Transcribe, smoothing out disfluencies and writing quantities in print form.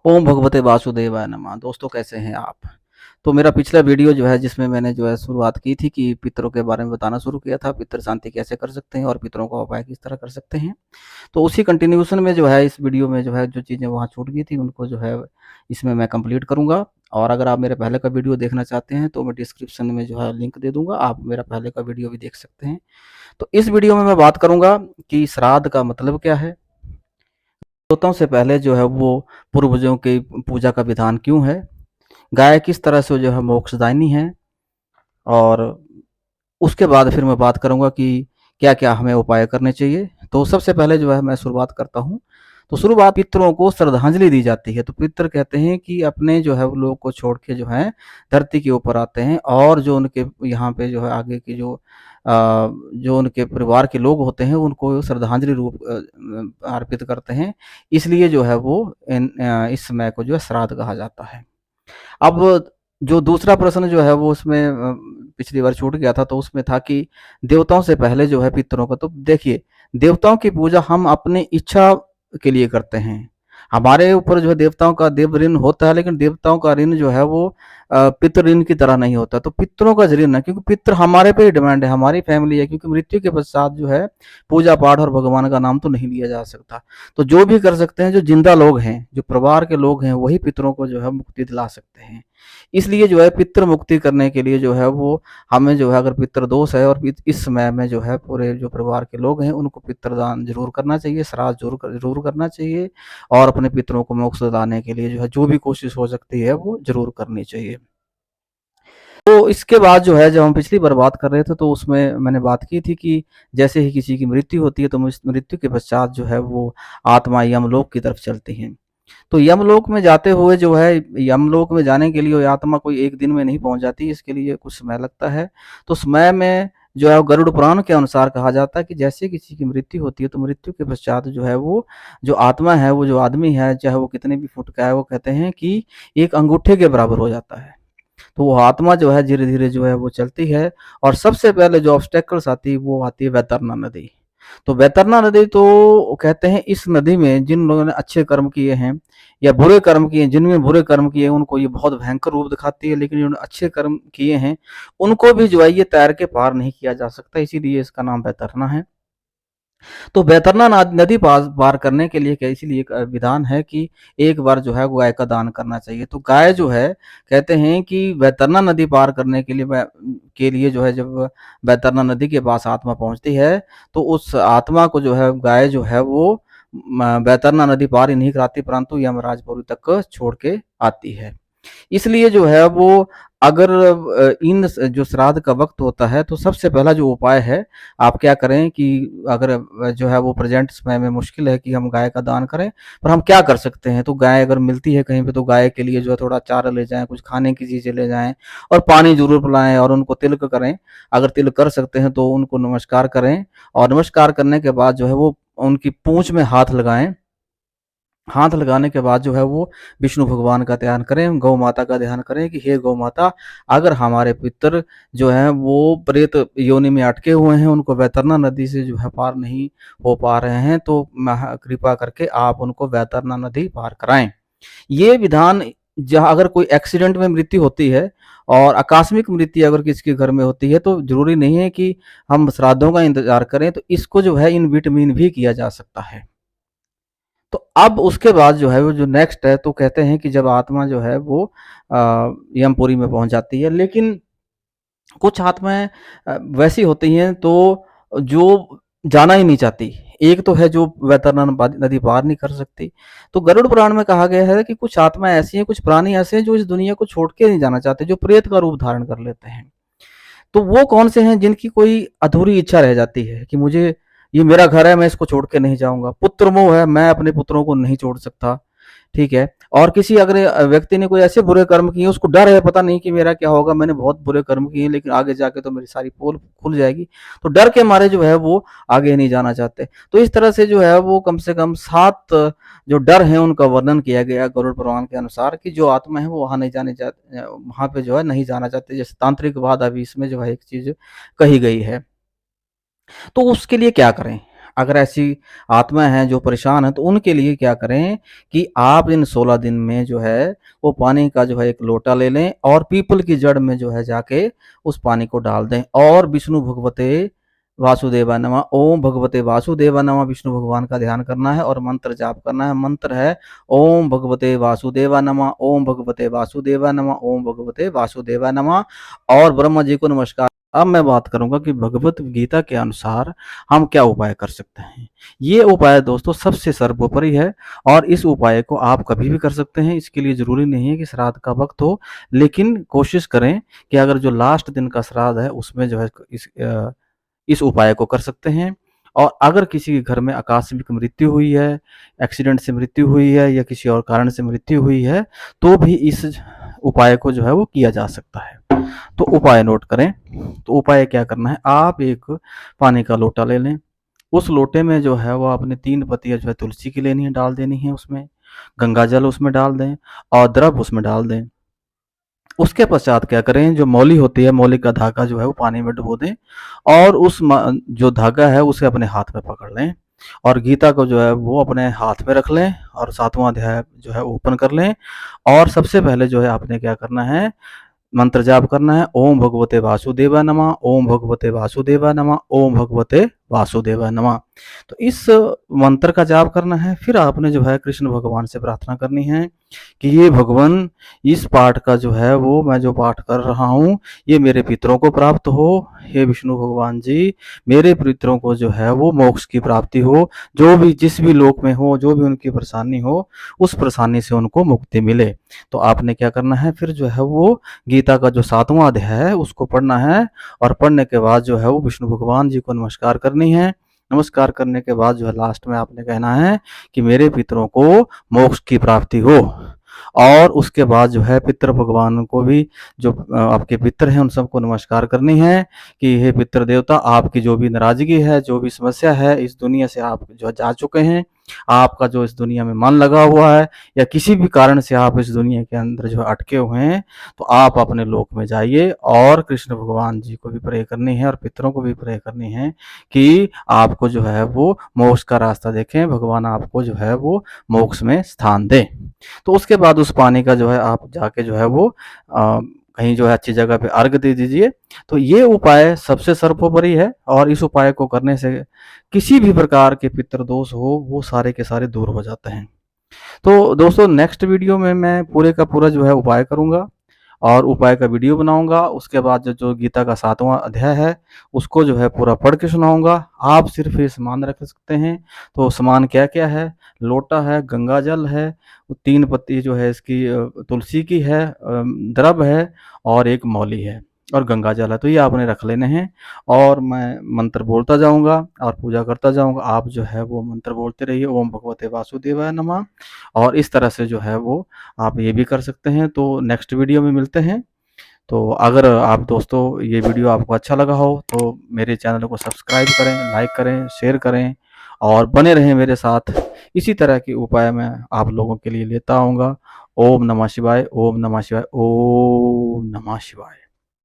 ओम भगवते वासुदेवाय नमः। दोस्तों कैसे हैं आप? तो मेरा पिछला वीडियो जो है जिसमें मैंने जो है शुरुआत की थी कि पितरों के बारे में बताना शुरू किया था, पितृ शांति कैसे कर सकते हैं और पितरों का उपाय किस तरह कर सकते हैं। तो उसी कंटिन्यूएशन में जो है इस वीडियो में जो है जो चीज़ें वहाँ छूट गई थी उनको जो है इसमें मैं कंप्लीट करूँगा। और अगर आप मेरे पहले का वीडियो देखना चाहते हैं तो मैं डिस्क्रिप्शन में जो है लिंक दे दूँगा, आप मेरा पहले का वीडियो भी देख सकते हैं। तो इस वीडियो में मैं बात करूँगा कि श्राद्ध का मतलब क्या है? देवताओं से पहले जो है वो पूर्वजों की पूजा का विधान क्यों है? गाय किस तरह से जो है मोक्षदायिनी है? और उसके बाद फिर मैं बात करूँगा कि क्या-क्या हमें उपाय करने चाहिए। तो सबसे पहले जो है मैं शुरुआत करता हूँ। तो शुरुआत पितरों को श्रद्धांजलि दी जाती है। तो पितर कहते हैं कि अपने जो है वो लोग को छोड़ के जो है धरती के ऊपर आते हैं और जो उनके यहाँ पे जो है आगे की जो उनके परिवार के लोग होते हैं उनको श्रद्धांजलि रूप अर्पित करते हैं। इसलिए जो है वो इस समय को जो है श्राद्ध कहा जाता है। अब जो दूसरा प्रश्न जो है वो उसमें पिछली बार छूट गया था, तो उसमें था कि देवताओं से पहले जो है पितरों का, तो देखिए देवताओं की पूजा हम अपनी इच्छा के लिए करते हैं। हमारे ऊपर जो है देवताओं का देव ऋण होता है, लेकिन देवताओं का ऋण जो है वो पितृ ऋण की तरह नहीं होता। तो पितरों का ऋण है क्योंकि पितृ हमारे पे ही डिमांड है, हमारी फैमिली है, क्योंकि मृत्यु के पश्चात जो है पूजा पाठ और भगवान का नाम तो नहीं लिया जा सकता। तो जो भी कर सकते हैं, जो जिंदा लोग हैं, जो परिवार के लोग हैं, वही पितरों को जो है मुक्ति दिला सकते हैं। इसलिए जो है पितृ मुक्ति करने के लिए जो है वो हमें जो है अगर पितृ दोष है और इस समय में जो है पूरे जो परिवार के लोग हैं उनको पितृदान जरूर करना चाहिए, श्राद्ध जरूर करना चाहिए और अपने पितरों को मोक्ष दिलाने के लिए जो है जो भी कोशिश हो सकती है वो जरूर करनी चाहिए। तो इसके बाद जो है जब हम पिछली बार बात कर रहे थे तो उसमें मैंने बात की थी कि जैसे ही किसी की मृत्यु होती है तो मृत्यु के पश्चात जो है वो आत्मा यमलोक की तरफ चलती है। तो यमलोक में जाते हुए जो है यमलोक में जाने के लिए वो आत्मा कोई एक दिन में नहीं पहुंच जाती, इसके लिए कुछ समय लगता है। तो समय में जो है गरुड़ पुराण के अनुसार कहा जाता है कि जैसे किसी की मृत्यु होती है तो मृत्यु के पश्चात जो है वो जो आत्मा है, वो जो आदमी है, चाहे वो कितने भी फुट का है, वो कहते हैं कि एक अंगूठे के बराबर हो जाता है। तो वो आत्मा जो है धीरे धीरे जो है वो चलती है और सबसे पहले जो ऑब्स्टेकल्स आती है वो आती है वैतरना नदी। तो वैतरना नदी तो कहते हैं इस नदी में जिन लोगों ने अच्छे कर्म किए हैं या बुरे कर्म किए हैं, जिनमें बुरे कर्म किए हैं उनको ये बहुत भयंकर रूप दिखाती है, लेकिन जिन्होंने अच्छे कर्म किए हैं उनको भी जो है ये तैर के पार नहीं किया जा सकता, इसीलिए इसका नाम वैतरना है। तो वैतरना नदी पार करने के लिए इसीलिए एक विधान है कि एक बार जो है गाय का दान करना चाहिए। तो गाय जो है कहते हैं कि वैतरना नदी पार करने के लिए जो है जब वैतरना नदी के पास आत्मा पहुंचती है तो उस आत्मा को जो है गाय जो है वो वैतरना नदी पार ही नहीं कराती, परंतु यमराजपुरी तक छोड़ के आती है। इसलिए जो है वो अगर इन जो श्राद्ध का वक्त होता है तो सबसे पहला जो उपाय है आप क्या करें कि अगर जो है वो प्रेजेंट समय में मुश्किल है कि हम गाय का दान करें, पर हम क्या कर सकते हैं, तो गाय अगर मिलती है कहीं पे तो गाय के लिए जो है थोड़ा चारा ले जाएं, कुछ खाने की चीजें ले जाएं और पानी जरूर पिलाएं और उनको तिलक करें। अगर तिलक कर सकते हैं तो उनको नमस्कार करें और नमस्कार करने के बाद जो है वो उनकी पूंछ में हाथ लगाएं। हाथ लगाने के बाद जो है वो विष्णु भगवान का ध्यान करें, गौ माता का ध्यान करें कि हे गौ माता, अगर हमारे पितर जो हैं वो प्रेत योनि में अटके हुए हैं, उनको वैतरना नदी से जो है पार नहीं हो पा रहे हैं, तो कृपा करके आप उनको वैतरना नदी पार कराएं। ये विधान जहाँ अगर कोई एक्सीडेंट में मृत्यु होती है और आकस्मिक मृत्यु अगर किसी के घर में होती है तो जरूरी नहीं है कि हम श्राद्धों का इंतजार करें, तो इसको जो है इन बिटवीन भी किया जा सकता है। तो अब उसके बाद जो है वो जो नेक्स्ट है तो कहते हैं कि जब आत्मा जो है वो यमपुरी में पहुंच जाती है, लेकिन कुछ आत्माएं वैसी होती हैं तो जो जाना ही नहीं चाहती। एक तो है जो वैतरना नदी पार नहीं कर सकती। तो गरुड़ पुराण में कहा गया है कि कुछ आत्माएं ऐसी हैं, कुछ प्राणी ऐसे हैं जो इस दुनिया को छोड़ के नहीं जाना चाहते, जो प्रेत का रूप धारण कर लेते हैं। तो वो कौन से हैं जिनकी कोई अधूरी इच्छा रह जाती है कि मुझे ये मेरा घर है, मैं इसको छोड़ के नहीं जाऊंगा, पुत्र मोह है, मैं अपने पुत्रों को नहीं छोड़ सकता, ठीक है। और किसी अगर व्यक्ति ने कोई ऐसे बुरे कर्म किए, उसको डर है पता नहीं कि मेरा क्या होगा, मैंने बहुत बुरे कर्म किए लेकिन आगे जाके तो मेरी सारी पोल खुल जाएगी, तो डर के मारे जो है वो आगे नहीं जाना चाहते। तो इस तरह से जो है वो कम से कम 7 जो डर है उनका वर्णन किया गया गरुड़ पुराण के अनुसार कि जो आत्मा है वो वहां नहीं जाने चाहते, वहां पे जो है नहीं जाना चाहते। जैसे तांत्रिकवाद अभी इसमें जो है एक चीज कही गई है। तो उसके लिए क्या करें? अगर ऐसी आत्मा हैं जो परेशान हैं, तो उनके लिए क्या करें कि आप इन 16 दिन में जो है वो पानी का जो है एक लोटा ले लें और पीपल की जड़ में जो है जाके उस पानी को डाल दें और विष्णु भगवते वासुदेवा नमः, ओम भगवते वासुदेवा नमः, विष्णु भगवान का ध्यान करना है और मंत्र जाप करना है। मंत्र है ओम भगवते वासुदेवा नमः, ओम भगवते वासुदेवा नमः, ओम भगवते वासुदेवा नमः और ब्रह्मा जी को नमस्कार। अब मैं बात करूंगा कि भगवत गीता के अनुसार हम क्या उपाय कर सकते हैं। ये उपाय दोस्तों सबसे सर्वोपरि है और इस उपाय को आप कभी भी कर सकते हैं। इसके लिए जरूरी नहीं है कि श्राद्ध का वक्त हो, लेकिन कोशिश करें कि अगर जो लास्ट दिन का श्राद्ध है उसमें जो है इस उपाय को कर सकते हैं। और अगर किसी के घर में आकस्मिक मृत्यु हुई है, एक्सीडेंट से मृत्यु हुई है या किसी और कारण से मृत्यु हुई है, तो भी इस उपाय को जो है वो किया जा सकता है। तो उपाय नोट करें। तो उपाय क्या करना है, आप एक पानी का लोटा ले लें। उस लोटे में जो है वो आपने 3 पत्तियाँ जो है तुलसी की लेनी है, डाल देनी है उसमें। गंगा जल उसमें डाल दें और द्रव उसमें डाल दें। उसके पश्चात क्या करें, जो मौली होती है, मौली का धागा जो है वो पानी में डुबो दें और उस जो धागा है उसे अपने हाथ में पकड़ लें और गीता को जो है वो अपने हाथ में रख लें और 7वां अध्याय जो है ओपन कर लें। और सबसे पहले जो है आपने क्या करना है, मंत्र जाप करना है ओम भगवते वासुदेवाय नमः, ओम भगवते वासुदेवाय नमः, ओम भगवते वासुदेवाय नमः। तो इस मंत्र का जाप करना है। फिर आपने जो है कृष्ण भगवान से प्रार्थना करनी है कि ये भगवान, इस पाठ का जो है वो मैं जो पाठ कर रहा हूँ ये मेरे पितरों को प्राप्त हो। हे विष्णु भगवान जी, मेरे पितरों को जो है वो मोक्ष की प्राप्ति हो, जो भी जिस भी लोक में हो, जो भी उनकी परेशानी हो, उस परेशानी से उनको मुक्ति मिले। तो आपने क्या करना है, फिर जो है वो गीता का जो 7वां अध्याय है उसको पढ़ना है और पढ़ने के बाद जो है वो विष्णु भगवान जी को नमस्कार करनी है। नमस्कार करने के बाद जो है लास्ट में आपने कहना है कि मेरे पितरों को मोक्ष की प्राप्ति हो। और उसके बाद जो है पितृ भगवान को भी, जो आपके पितृ हैं उन सबको नमस्कार करनी है कि हे पितृ देवता, आपकी जो भी नाराजगी है, जो भी समस्या है, इस दुनिया से आप जो जा चुके हैं, आपका जो इस दुनिया में मन लगा हुआ है या किसी भी कारण से आप इस दुनिया के अंदर जो अटके हुए हैं, तो आप अपने लोक में जाइए और कृष्ण भगवान जी को भी प्रे करनी है और पितरों को भी प्रे करनी है कि आपको जो है वो मोक्ष का रास्ता देखें, भगवान आपको जो है वो मोक्ष में स्थान दें। तो उसके बाद उस पानी का जो है आप जाके जो है वो कहीं जो है अच्छी जगह पे अर्घ दे दीजिए। तो ये उपाय सबसे सर्वोपरि है और इस उपाय को करने से किसी भी प्रकार के पितृदोष हो वो सारे के सारे दूर हो जाते हैं। तो दोस्तों नेक्स्ट वीडियो में मैं पूरे का पूरा जो है उपाय करूँगा और उपाय का वीडियो बनाऊँगा। उसके बाद जो गीता का 7वां अध्याय है उसको जो है पूरा पढ़ के सुनाऊँगा। आप सिर्फ ये सामान रख सकते हैं। तो सामान क्या-क्या है? लोटा है, गंगा जल है, 3 पत्ती जो है इसकी तुलसी की है, द्रव है और एक मौली है और गंगा जल है। तो ये आपने रख लेने हैं और मैं मंत्र बोलता जाऊँगा और पूजा करता जाऊँगा। आप जो है वो मंत्र बोलते रहिए ओम भगवते वासुदेवाय नमः। और इस तरह से जो है वो आप ये भी कर सकते हैं। तो नेक्स्ट वीडियो में मिलते हैं। तो अगर आप दोस्तों ये वीडियो आपको अच्छा लगा हो तो मेरे चैनल को सब्सक्राइब करें, लाइक करें, शेयर करें और बने रहें मेरे साथ। इसी तरह के उपाय मैं आप लोगों के लिए लेता आऊँगा। ओम नमः शिवाय, ओम नमः शिवाय, ओम नमः शिवाय।